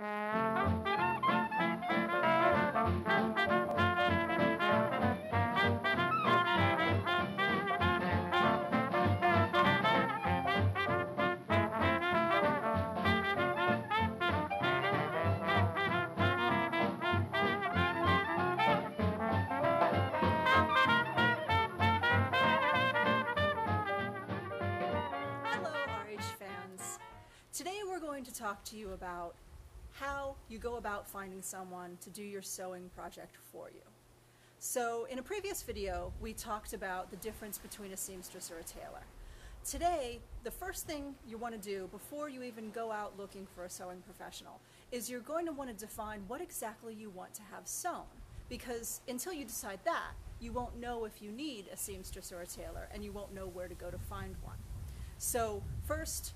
Today we're going to talk to you about how you go about finding someone to do your sewing project for you. So in a previous video we talked about the difference between a seamstress or a tailor. Today the first thing you want to do before you even go out looking for a sewing professional is you're going to want to define what exactly you want to have sewn, because until you decide that, you won't know if you need a seamstress or a tailor, and you won't know where to go to find one. So first,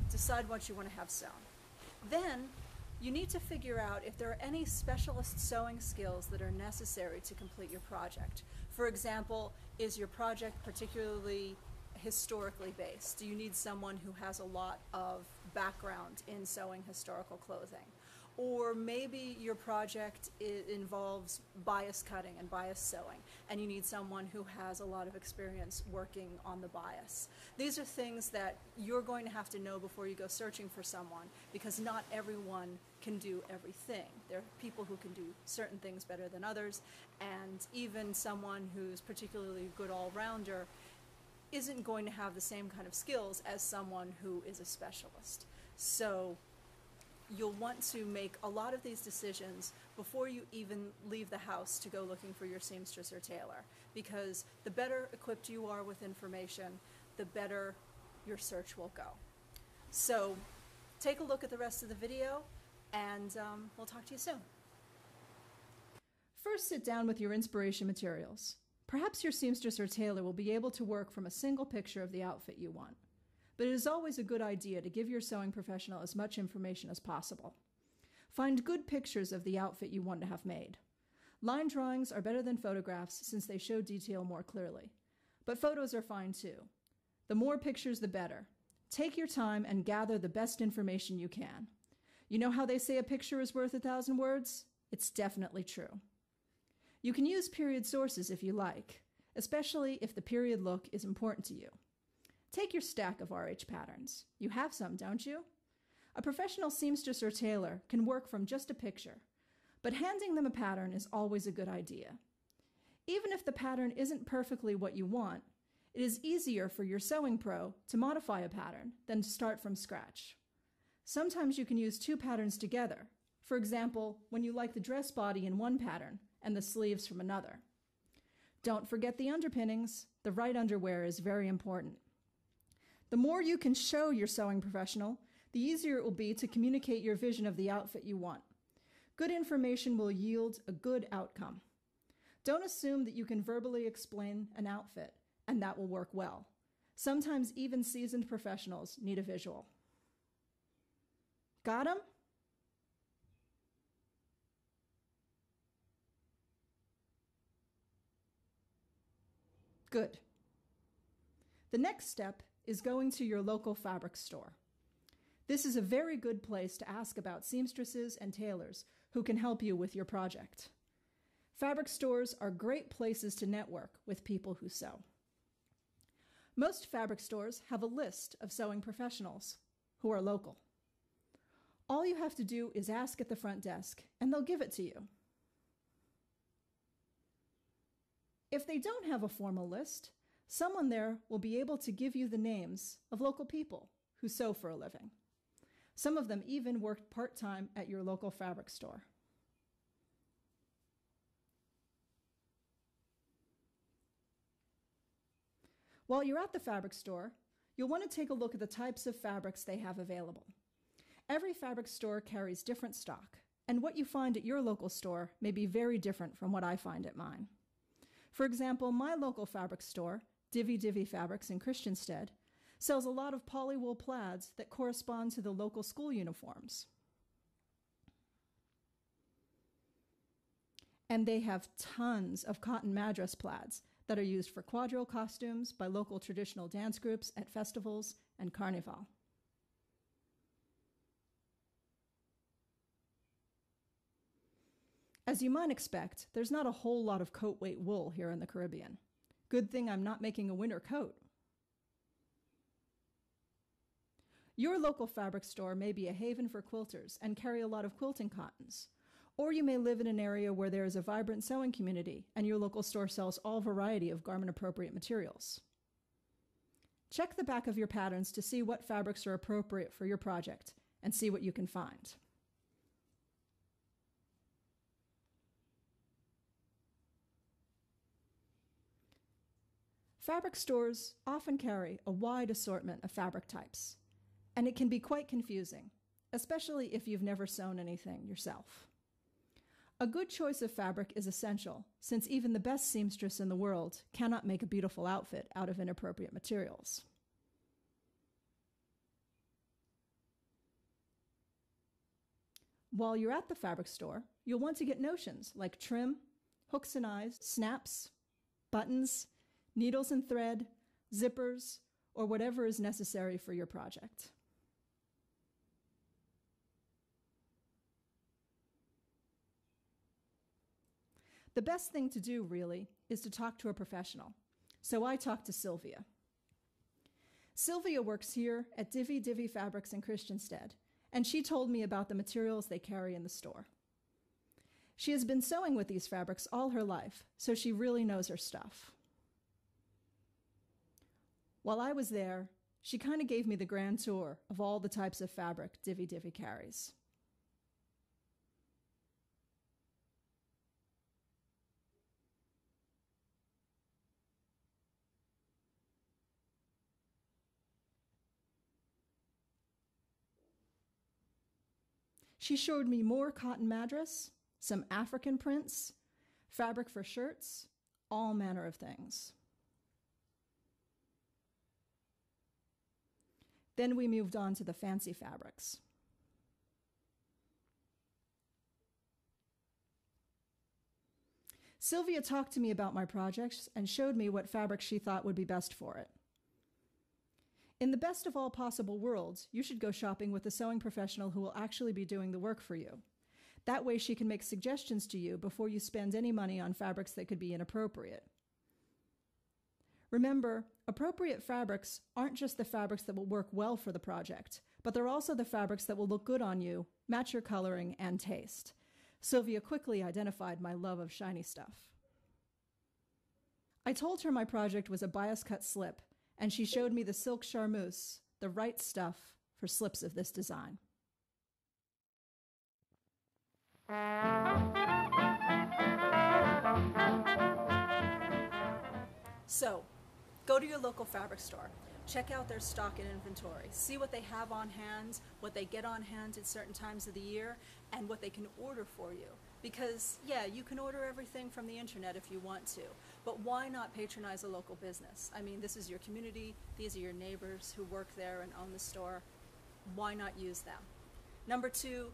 decide what you want to have sewn. Then you need to figure out if there are any specialist sewing skills that are necessary to complete your project. For example, is your project particularly historically based? Do you need someone who has a lot of background in sewing historical clothing? Or maybe your project involves bias cutting and bias sewing, and you need someone who has a lot of experience working on the bias. These are things that you're going to have to know before you go searching for someone, because not everyone can do everything. There are people who can do certain things better than others, and even someone who's particularly a good all-rounder isn't going to have the same kind of skills as someone who is a specialist. So you'll want to make a lot of these decisions before you even leave the house to go looking for your seamstress or tailor, because the better equipped you are with information, the better your search will go. So take a look at the rest of the video, and we'll talk to you soon. First, sit down with your inspiration materials. Perhaps your seamstress or tailor will be able to work from a single picture of the outfit you want. But it is always a good idea to give your sewing professional as much information as possible. Find good pictures of the outfit you want to have made. Line drawings are better than photographs since they show detail more clearly. But photos are fine too. The more pictures, the better. Take your time and gather the best information you can. You know how they say a picture is worth 1,000 words? It's definitely true. You can use period sources if you like, especially if the period look is important to you. Take your stack of RH patterns. You have some, don't you? A professional seamstress or tailor can work from just a picture, but handing them a pattern is always a good idea. Even if the pattern isn't perfectly what you want, it is easier for your sewing pro to modify a pattern than to start from scratch. Sometimes you can use two patterns together. For example, when you like the dress body in one pattern and the sleeves from another. Don't forget the underpinnings. The right underwear is very important. The more you can show your sewing professional, the easier it will be to communicate your vision of the outfit you want. Good information will yield a good outcome. Don't assume that you can verbally explain an outfit and that will work well. Sometimes even seasoned professionals need a visual. Got 'em? Good. The next step is going to your local fabric store. This is a very good place to ask about seamstresses and tailors who can help you with your project. Fabric stores are great places to network with people who sew. Most fabric stores have a list of sewing professionals who are local. All you have to do is ask at the front desk, and they'll give it to you. If they don't have a formal list, someone there will be able to give you the names of local people who sew for a living. Some of them even work part-time at your local fabric store. While you're at the fabric store, you'll want to take a look at the types of fabrics they have available. Every fabric store carries different stock, and what you find at your local store may be very different from what I find at mine. For example, my local fabric store, Divvy Divvy Fabrics in Christiansted, sells a lot of polywool plaids that correspond to the local school uniforms. And they have tons of cotton madras plaids that are used for quadrille costumes by local traditional dance groups at festivals and carnival. As you might expect, there's not a whole lot of coat weight wool here in the Caribbean. Good thing I'm not making a winter coat. Your local fabric store may be a haven for quilters and carry a lot of quilting cottons. Or you may live in an area where there is a vibrant sewing community and your local store sells all variety of garment-appropriate materials. Check the back of your patterns to see what fabrics are appropriate for your project and see what you can find. Fabric stores often carry a wide assortment of fabric types, and it can be quite confusing, especially if you've never sewn anything yourself. A good choice of fabric is essential, since even the best seamstress in the world cannot make a beautiful outfit out of inappropriate materials. While you're at the fabric store, you'll want to get notions like trim, hooks and eyes, snaps, buttons, needles and thread, zippers, or whatever is necessary for your project. The best thing to do, really, is to talk to a professional. So I talked to Sylvia. Sylvia works here at Divvy Divvy Fabrics in Christiansted, and she told me about the materials they carry in the store. She has been sewing with these fabrics all her life, so she really knows her stuff. While I was there, she kind of gave me the grand tour of all the types of fabric Divvy Divvy carries. She showed me more cotton madras, some African prints, fabric for shirts, all manner of things. Then we moved on to the fancy fabrics. Sylvia talked to me about my projects and showed me what fabric she thought would be best for it. In the best of all possible worlds, you should go shopping with a sewing professional who will actually be doing the work for you. That way she can make suggestions to you before you spend any money on fabrics that could be inappropriate. Remember, appropriate fabrics aren't just the fabrics that will work well for the project, but they're also the fabrics that will look good on you, match your coloring and taste. Sylvia quickly identified my love of shiny stuff. I told her my project was a bias cut slip, and she showed me the silk charmeuse, the right stuff for slips of this design. So, go to your local fabric store. Check out their stock and inventory. See what they have on hand, what they get on hand at certain times of the year, and what they can order for you. Because, yeah, you can order everything from the internet if you want to, but why not patronize a local business? I mean, this is your community, these are your neighbors who work there and own the store. Why not use them? Number two,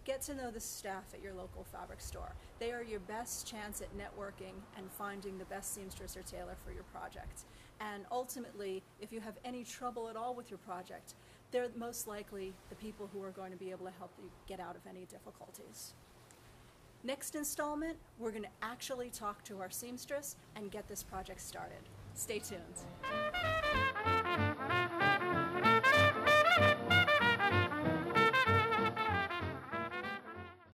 get to know the staff at your local fabric store. They are your best chance at networking and finding the best seamstress or tailor for your project. And ultimately, if you have any trouble at all with your project, they're most likely the people who are going to be able to help you get out of any difficulties. Next installment, we're going to actually talk to our seamstress and get this project started. Stay tuned.